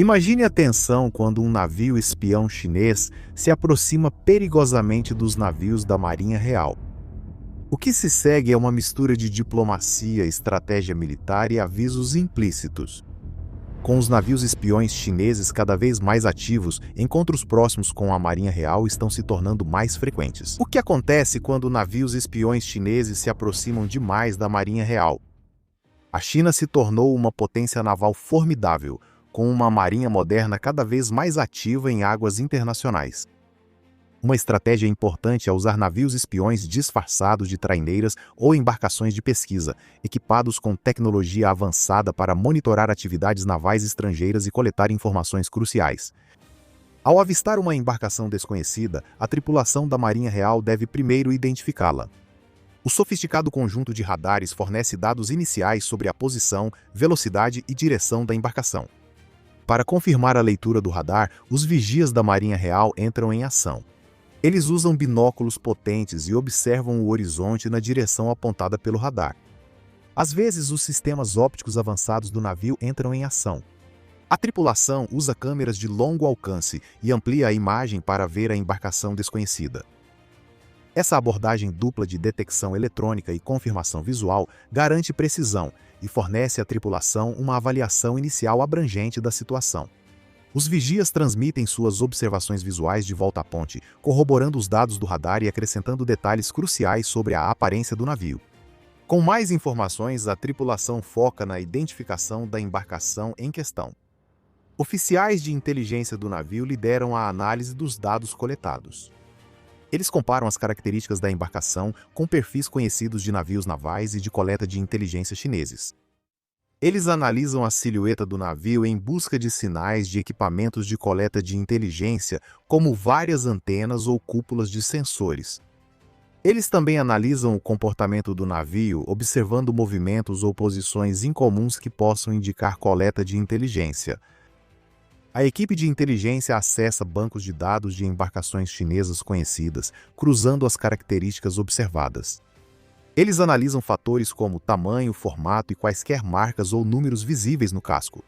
Imagine a tensão quando um navio espião chinês se aproxima perigosamente dos navios da Marinha Real. O que se segue é uma mistura de diplomacia, estratégia militar e avisos implícitos. Com os navios espiões chineses cada vez mais ativos, encontros próximos com a Marinha Real estão se tornando mais frequentes. O que acontece quando navios espiões chineses se aproximam demais da Marinha Real? A China se tornou uma potência naval formidável, com uma marinha moderna cada vez mais ativa em águas internacionais. Uma estratégia importante é usar navios espiões disfarçados de traineiras ou embarcações de pesquisa, equipados com tecnologia avançada para monitorar atividades navais estrangeiras e coletar informações cruciais. Ao avistar uma embarcação desconhecida, a tripulação da Marinha Real deve primeiro identificá-la. O sofisticado conjunto de radares fornece dados iniciais sobre a posição, velocidade e direção da embarcação. Para confirmar a leitura do radar, os vigias da Marinha Real entram em ação. Eles usam binóculos potentes e observam o horizonte na direção apontada pelo radar. Às vezes, os sistemas ópticos avançados do navio entram em ação. A tripulação usa câmeras de longo alcance e amplia a imagem para ver a embarcação desconhecida. Essa abordagem dupla de detecção eletrônica e confirmação visual garante precisão e fornece à tripulação uma avaliação inicial abrangente da situação. Os vigias transmitem suas observações visuais de volta à ponte, corroborando os dados do radar e acrescentando detalhes cruciais sobre a aparência do navio. Com mais informações, a tripulação foca na identificação da embarcação em questão. Oficiais de inteligência do navio lideram a análise dos dados coletados. Eles comparam as características da embarcação com perfis conhecidos de navios navais e de coleta de inteligência chineses. Eles analisam a silhueta do navio em busca de sinais de equipamentos de coleta de inteligência, como várias antenas ou cúpulas de sensores. Eles também analisam o comportamento do navio, observando movimentos ou posições incomuns que possam indicar coleta de inteligência. A equipe de inteligência acessa bancos de dados de embarcações chinesas conhecidas, cruzando as características observadas. Eles analisam fatores como tamanho, formato e quaisquer marcas ou números visíveis no casco.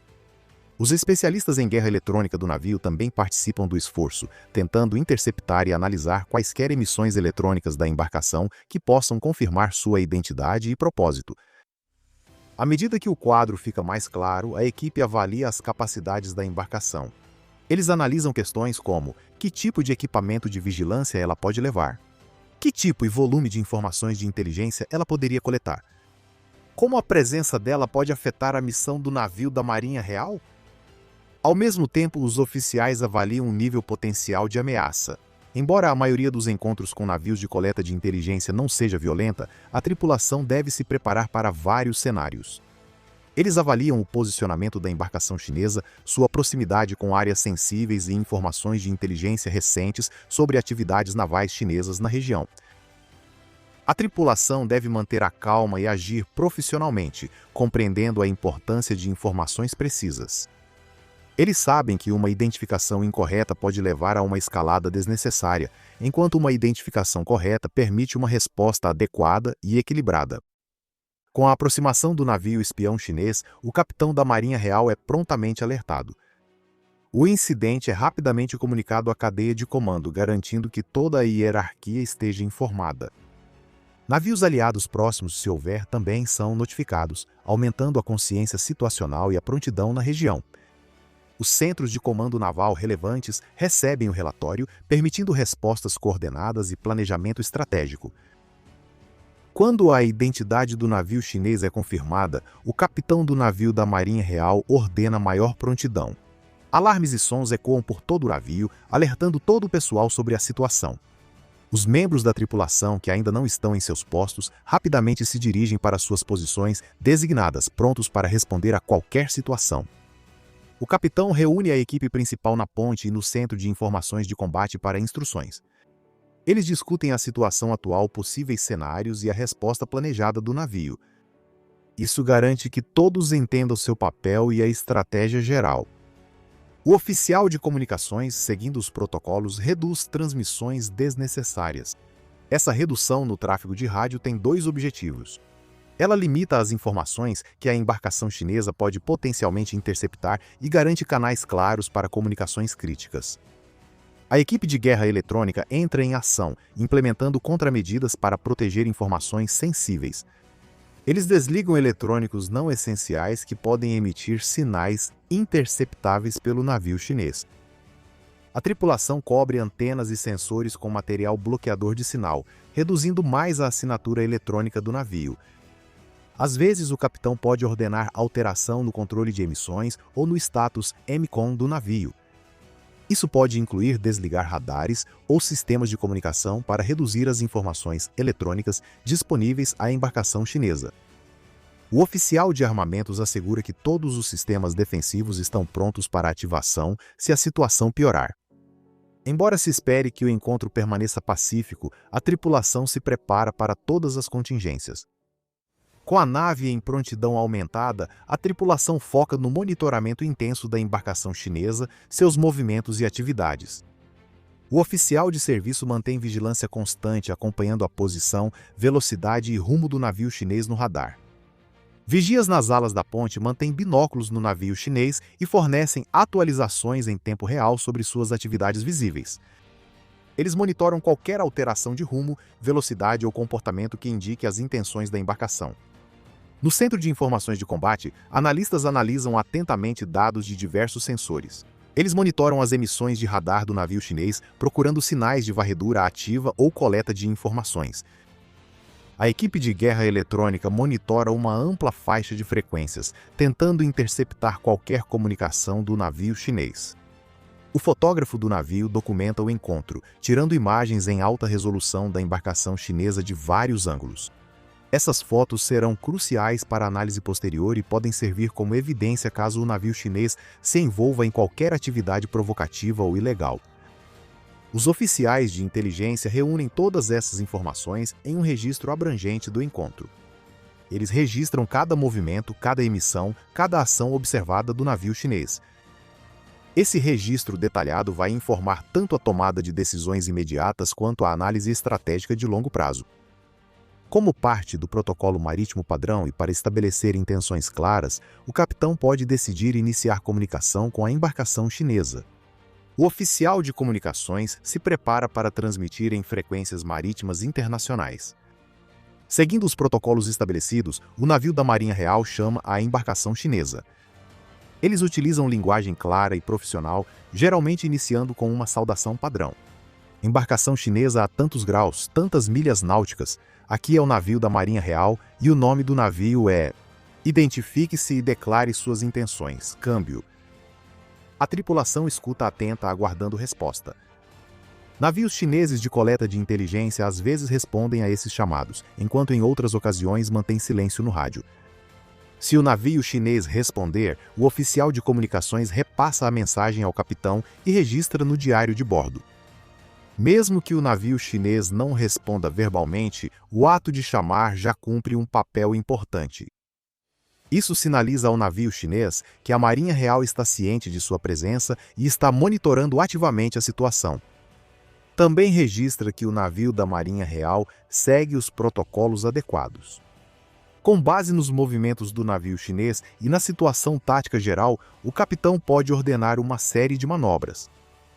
Os especialistas em guerra eletrônica do navio também participam do esforço, tentando interceptar e analisar quaisquer emissões eletrônicas da embarcação que possam confirmar sua identidade e propósito. À medida que o quadro fica mais claro, a equipe avalia as capacidades da embarcação. Eles analisam questões como: que tipo de equipamento de vigilância ela pode levar? Que tipo e volume de informações de inteligência ela poderia coletar? Como a presença dela pode afetar a missão do navio da Marinha Real? Ao mesmo tempo, os oficiais avaliam o nível potencial de ameaça. Embora a maioria dos encontros com navios de coleta de inteligência não seja violenta, a tripulação deve se preparar para vários cenários. Eles avaliam o posicionamento da embarcação chinesa, sua proximidade com áreas sensíveis e informações de inteligência recentes sobre atividades navais chinesas na região. A tripulação deve manter a calma e agir profissionalmente, compreendendo a importância de informações precisas. Eles sabem que uma identificação incorreta pode levar a uma escalada desnecessária, enquanto uma identificação correta permite uma resposta adequada e equilibrada. Com a aproximação do navio espião chinês, o capitão da Marinha Real é prontamente alertado. O incidente é rapidamente comunicado à cadeia de comando, garantindo que toda a hierarquia esteja informada. Navios aliados próximos, se houver, também são notificados, aumentando a consciência situacional e a prontidão na região. Os centros de comando naval relevantes recebem o relatório, permitindo respostas coordenadas e planejamento estratégico. Quando a identidade do navio chinês é confirmada, o capitão do navio da Marinha Real ordena maior prontidão. Alarmes e sons ecoam por todo o navio, alertando todo o pessoal sobre a situação. Os membros da tripulação que ainda não estão em seus postos rapidamente se dirigem para suas posições designadas, prontos para responder a qualquer situação. O capitão reúne a equipe principal na ponte e no centro de informações de combate para instruções. Eles discutem a situação atual, possíveis cenários e a resposta planejada do navio. Isso garante que todos entendam seu papel e a estratégia geral. O oficial de comunicações, seguindo os protocolos, reduz transmissões desnecessárias. Essa redução no tráfego de rádio tem dois objetivos. Ela limita as informações que a embarcação chinesa pode potencialmente interceptar e garante canais claros para comunicações críticas. A equipe de guerra eletrônica entra em ação, implementando contramedidas para proteger informações sensíveis. Eles desligam eletrônicos não essenciais que podem emitir sinais interceptáveis pelo navio chinês. A tripulação cobre antenas e sensores com material bloqueador de sinal, reduzindo mais a assinatura eletrônica do navio. Às vezes, o capitão pode ordenar alteração no controle de emissões ou no status EMCOM do navio. Isso pode incluir desligar radares ou sistemas de comunicação para reduzir as informações eletrônicas disponíveis à embarcação chinesa. O oficial de armamentos assegura que todos os sistemas defensivos estão prontos para ativação se a situação piorar. Embora se espere que o encontro permaneça pacífico, a tripulação se prepara para todas as contingências. Com a nave em prontidão aumentada, a tripulação foca no monitoramento intenso da embarcação chinesa, seus movimentos e atividades. O oficial de serviço mantém vigilância constante, acompanhando a posição, velocidade e rumo do navio chinês no radar. Vigias nas alas da ponte mantêm binóculos no navio chinês e fornecem atualizações em tempo real sobre suas atividades visíveis. Eles monitoram qualquer alteração de rumo, velocidade ou comportamento que indique as intenções da embarcação. No Centro de Informações de Combate, analistas analisam atentamente dados de diversos sensores. Eles monitoram as emissões de radar do navio chinês, procurando sinais de varredura ativa ou coleta de informações. A equipe de guerra eletrônica monitora uma ampla faixa de frequências, tentando interceptar qualquer comunicação do navio chinês. O fotógrafo do navio documenta o encontro, tirando imagens em alta resolução da embarcação chinesa de vários ângulos. Essas fotos serão cruciais para a análise posterior e podem servir como evidência caso o navio chinês se envolva em qualquer atividade provocativa ou ilegal. Os oficiais de inteligência reúnem todas essas informações em um registro abrangente do encontro. Eles registram cada movimento, cada emissão, cada ação observada do navio chinês. Esse registro detalhado vai informar tanto a tomada de decisões imediatas quanto a análise estratégica de longo prazo. Como parte do protocolo marítimo padrão e para estabelecer intenções claras, o capitão pode decidir iniciar comunicação com a embarcação chinesa. O oficial de comunicações se prepara para transmitir em frequências marítimas internacionais. Seguindo os protocolos estabelecidos, o navio da Marinha Real chama a embarcação chinesa. Eles utilizam linguagem clara e profissional, geralmente iniciando com uma saudação padrão. Embarcação chinesa a tantos graus, tantas milhas náuticas. Aqui é o navio da Marinha Real e o nome do navio é... Identifique-se e declare suas intenções. Câmbio. A tripulação escuta atenta, aguardando resposta. Navios chineses de coleta de inteligência às vezes respondem a esses chamados, enquanto em outras ocasiões mantêm silêncio no rádio. Se o navio chinês responder, o oficial de comunicações repassa a mensagem ao capitão e registra no diário de bordo. Mesmo que o navio chinês não responda verbalmente, o ato de chamar já cumpre um papel importante. Isso sinaliza ao navio chinês que a Marinha Real está ciente de sua presença e está monitorando ativamente a situação. Também registra que o navio da Marinha Real segue os protocolos adequados. Com base nos movimentos do navio chinês e na situação tática geral, o capitão pode ordenar uma série de manobras.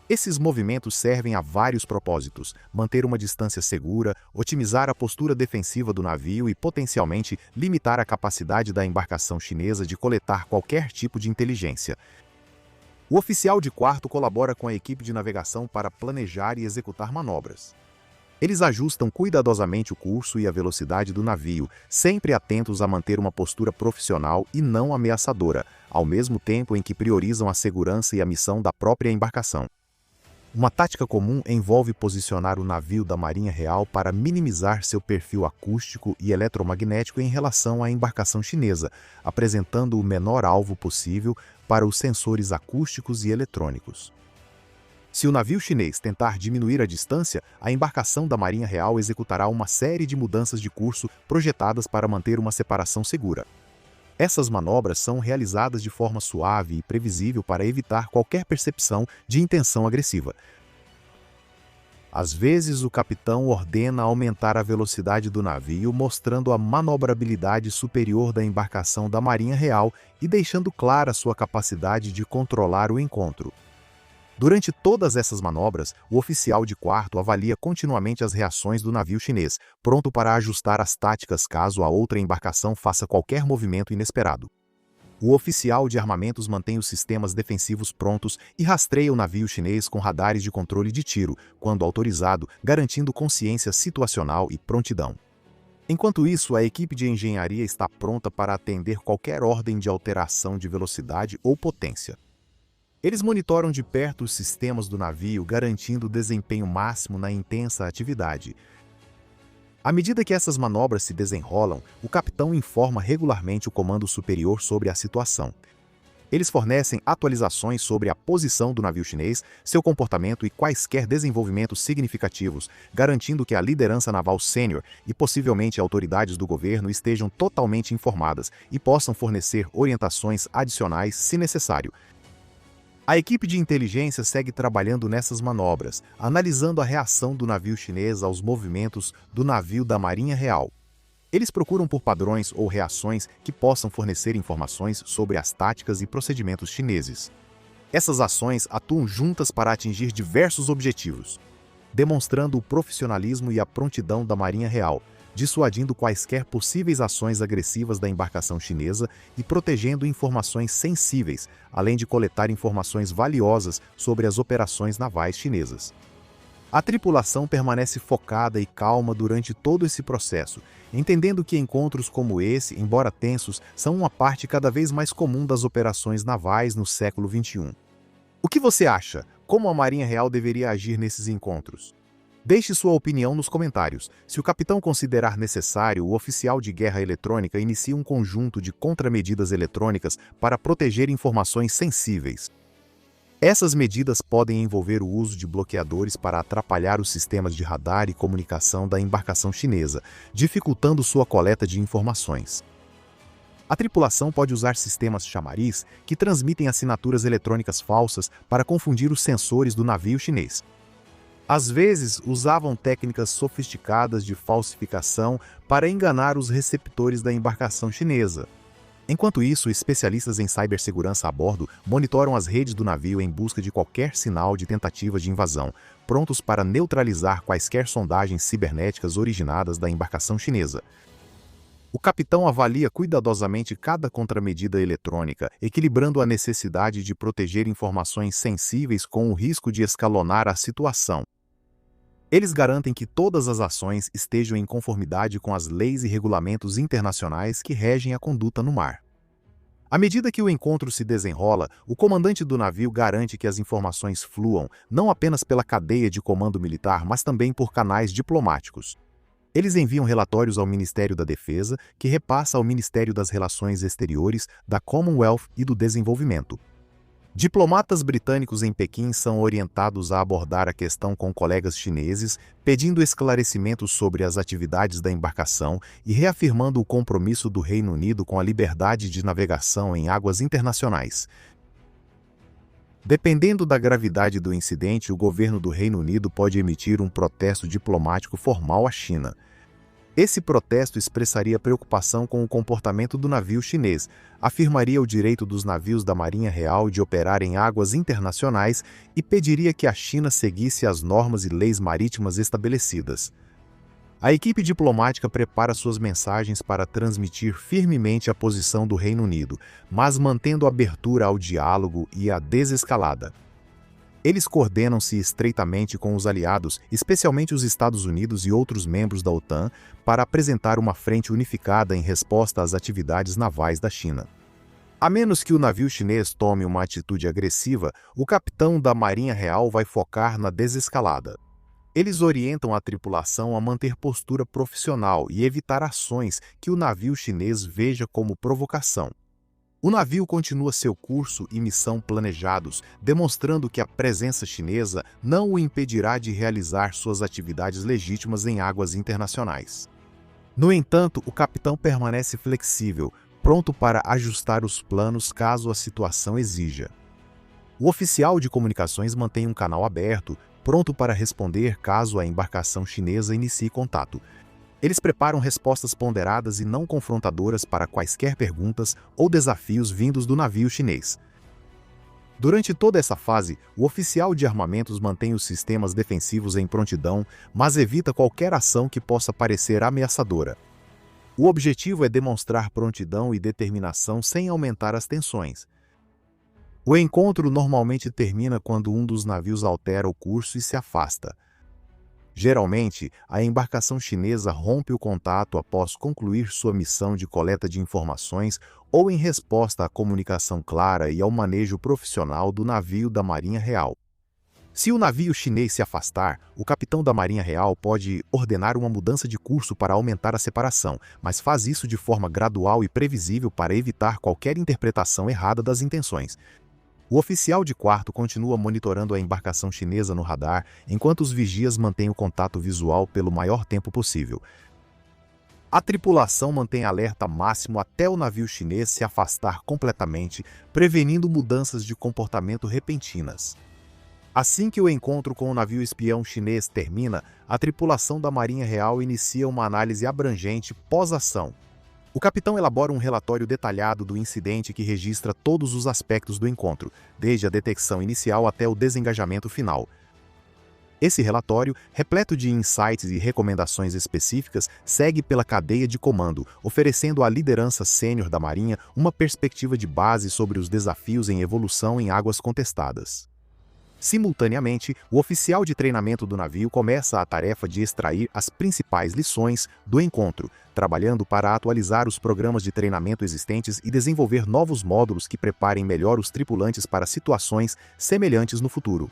Esses movimentos servem a vários propósitos: manter uma distância segura, otimizar a postura defensiva do navio e, potencialmente, limitar a capacidade da embarcação chinesa de coletar qualquer tipo de inteligência. O oficial de quarto colabora com a equipe de navegação para planejar e executar manobras. Eles ajustam cuidadosamente o curso e a velocidade do navio, sempre atentos a manter uma postura profissional e não ameaçadora, ao mesmo tempo em que priorizam a segurança e a missão da própria embarcação. Uma tática comum envolve posicionar o navio da Marinha Real para minimizar seu perfil acústico e eletromagnético em relação à embarcação chinesa, apresentando o menor alvo possível para os sensores acústicos e eletrônicos. Se o navio chinês tentar diminuir a distância, a embarcação da Marinha Real executará uma série de mudanças de curso projetadas para manter uma separação segura. Essas manobras são realizadas de forma suave e previsível para evitar qualquer percepção de intenção agressiva. Às vezes, o capitão ordena aumentar a velocidade do navio, mostrando a manobrabilidade superior da embarcação da Marinha Real e deixando clara sua capacidade de controlar o encontro. Durante todas essas manobras, o oficial de quarto avalia continuamente as reações do navio chinês, pronto para ajustar as táticas caso a outra embarcação faça qualquer movimento inesperado. O oficial de armamentos mantém os sistemas defensivos prontos e rastreia o navio chinês com radares de controle de tiro, quando autorizado, garantindo consciência situacional e prontidão. Enquanto isso, a equipe de engenharia está pronta para atender qualquer ordem de alteração de velocidade ou potência. Eles monitoram de perto os sistemas do navio, garantindo o desempenho máximo na intensa atividade. À medida que essas manobras se desenrolam, o capitão informa regularmente o comando superior sobre a situação. Eles fornecem atualizações sobre a posição do navio chinês, seu comportamento e quaisquer desenvolvimentos significativos, garantindo que a liderança naval sênior e possivelmente autoridades do governo estejam totalmente informadas e possam fornecer orientações adicionais se necessário. A equipe de inteligência segue trabalhando nessas manobras, analisando a reação do navio chinês aos movimentos do navio da Marinha Real. Eles procuram por padrões ou reações que possam fornecer informações sobre as táticas e procedimentos chineses. Essas ações atuam juntas para atingir diversos objetivos, demonstrando o profissionalismo e a prontidão da Marinha Real, dissuadindo quaisquer possíveis ações agressivas da embarcação chinesa e protegendo informações sensíveis, além de coletar informações valiosas sobre as operações navais chinesas. A tripulação permanece focada e calma durante todo esse processo, entendendo que encontros como esse, embora tensos, são uma parte cada vez mais comum das operações navais no século XXI. O que você acha? Como a Marinha Real deveria agir nesses encontros? Deixe sua opinião nos comentários. Se o capitão considerar necessário, o oficial de guerra eletrônica inicia um conjunto de contramedidas eletrônicas para proteger informações sensíveis. Essas medidas podem envolver o uso de bloqueadores para atrapalhar os sistemas de radar e comunicação da embarcação chinesa, dificultando sua coleta de informações. A tripulação pode usar sistemas chamariz que transmitem assinaturas eletrônicas falsas para confundir os sensores do navio chinês. Às vezes, usavam técnicas sofisticadas de falsificação para enganar os receptores da embarcação chinesa. Enquanto isso, especialistas em cibersegurança a bordo monitoram as redes do navio em busca de qualquer sinal de tentativa de invasão, prontos para neutralizar quaisquer sondagens cibernéticas originadas da embarcação chinesa. O capitão avalia cuidadosamente cada contramedida eletrônica, equilibrando a necessidade de proteger informações sensíveis com o risco de escalonar a situação. Eles garantem que todas as ações estejam em conformidade com as leis e regulamentos internacionais que regem a conduta no mar. À medida que o encontro se desenrola, o comandante do navio garante que as informações fluam não apenas pela cadeia de comando militar, mas também por canais diplomáticos. Eles enviam relatórios ao Ministério da Defesa, que repassa ao Ministério das Relações Exteriores, da Commonwealth e do Desenvolvimento. Diplomatas britânicos em Pequim são orientados a abordar a questão com colegas chineses, pedindo esclarecimentos sobre as atividades da embarcação e reafirmando o compromisso do Reino Unido com a liberdade de navegação em águas internacionais. Dependendo da gravidade do incidente, o governo do Reino Unido pode emitir um protesto diplomático formal à China. Esse protesto expressaria preocupação com o comportamento do navio chinês, afirmaria o direito dos navios da Marinha Real de operar em águas internacionais e pediria que a China seguisse as normas e leis marítimas estabelecidas. A equipe diplomática prepara suas mensagens para transmitir firmemente a posição do Reino Unido, mas mantendo abertura ao diálogo e à desescalada. Eles coordenam-se estreitamente com os aliados, especialmente os Estados Unidos e outros membros da OTAN, para apresentar uma frente unificada em resposta às atividades navais da China. A menos que o navio chinês tome uma atitude agressiva, o capitão da Marinha Real vai focar na desescalada. Eles orientam a tripulação a manter postura profissional e evitar ações que o navio chinês veja como provocação. O navio continua seu curso e missão planejados, demonstrando que a presença chinesa não o impedirá de realizar suas atividades legítimas em águas internacionais. No entanto, o capitão permanece flexível, pronto para ajustar os planos caso a situação exija. O oficial de comunicações mantém um canal aberto, pronto para responder caso a embarcação chinesa inicie contato. Eles preparam respostas ponderadas e não confrontadoras para quaisquer perguntas ou desafios vindos do navio chinês. Durante toda essa fase, o oficial de armamentos mantém os sistemas defensivos em prontidão, mas evita qualquer ação que possa parecer ameaçadora. O objetivo é demonstrar prontidão e determinação sem aumentar as tensões. O encontro normalmente termina quando um dos navios altera o curso e se afasta. Geralmente, a embarcação chinesa rompe o contato após concluir sua missão de coleta de informações ou em resposta à comunicação clara e ao manejo profissional do navio da Marinha Real. Se o navio chinês se afastar, o capitão da Marinha Real pode ordenar uma mudança de curso para aumentar a separação, mas faz isso de forma gradual e previsível para evitar qualquer interpretação errada das intenções. O oficial de quarto continua monitorando a embarcação chinesa no radar, enquanto os vigias mantêm o contato visual pelo maior tempo possível. A tripulação mantém alerta máximo até o navio chinês se afastar completamente, prevenindo mudanças de comportamento repentinas. Assim que o encontro com o navio espião chinês termina, a tripulação da Marinha Real inicia uma análise abrangente pós-ação. O capitão elabora um relatório detalhado do incidente que registra todos os aspectos do encontro, desde a detecção inicial até o desengajamento final. Esse relatório, repleto de insights e recomendações específicas, segue pela cadeia de comando, oferecendo à liderança sênior da Marinha uma perspectiva de base sobre os desafios em evolução em águas contestadas. Simultaneamente, o oficial de treinamento do navio começa a tarefa de extrair as principais lições do encontro, trabalhando para atualizar os programas de treinamento existentes e desenvolver novos módulos que preparem melhor os tripulantes para situações semelhantes no futuro.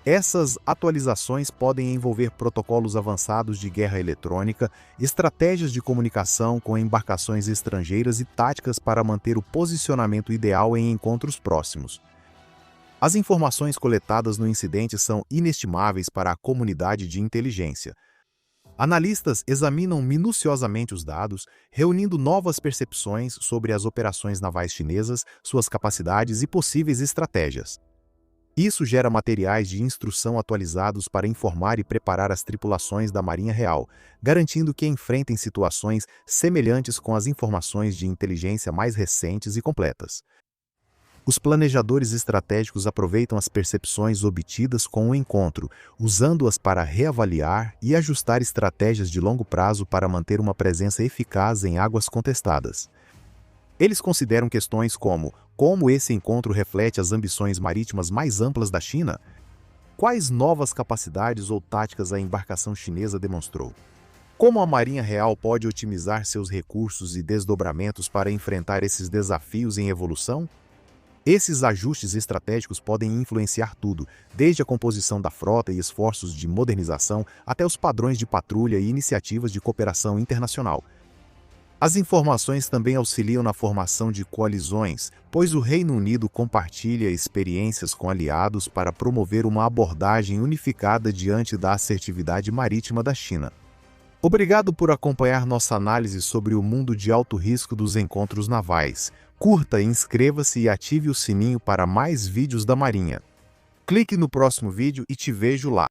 Essas atualizações podem envolver protocolos avançados de guerra eletrônica, estratégias de comunicação com embarcações estrangeiras e táticas para manter o posicionamento ideal em encontros próximos. As informações coletadas no incidente são inestimáveis para a comunidade de inteligência. Analistas examinam minuciosamente os dados, reunindo novas percepções sobre as operações navais chinesas, suas capacidades e possíveis estratégias. Isso gera materiais de instrução atualizados para informar e preparar as tripulações da Marinha Real, garantindo que enfrentem situações semelhantes com as informações de inteligência mais recentes e completas. Os planejadores estratégicos aproveitam as percepções obtidas com o encontro, usando-as para reavaliar e ajustar estratégias de longo prazo para manter uma presença eficaz em águas contestadas. Eles consideram questões como esse encontro reflete as ambições marítimas mais amplas da China? Quais novas capacidades ou táticas a embarcação chinesa demonstrou? Como a Marinha Real pode otimizar seus recursos e desdobramentos para enfrentar esses desafios em evolução? Esses ajustes estratégicos podem influenciar tudo, desde a composição da frota e esforços de modernização até os padrões de patrulha e iniciativas de cooperação internacional. As informações também auxiliam na formação de coalizões, pois o Reino Unido compartilha experiências com aliados para promover uma abordagem unificada diante da assertividade marítima da China. Obrigado por acompanhar nossa análise sobre o mundo de alto risco dos encontros navais. Curta, inscreva-se e ative o sininho para mais vídeos da Marinha. Clique no próximo vídeo e te vejo lá.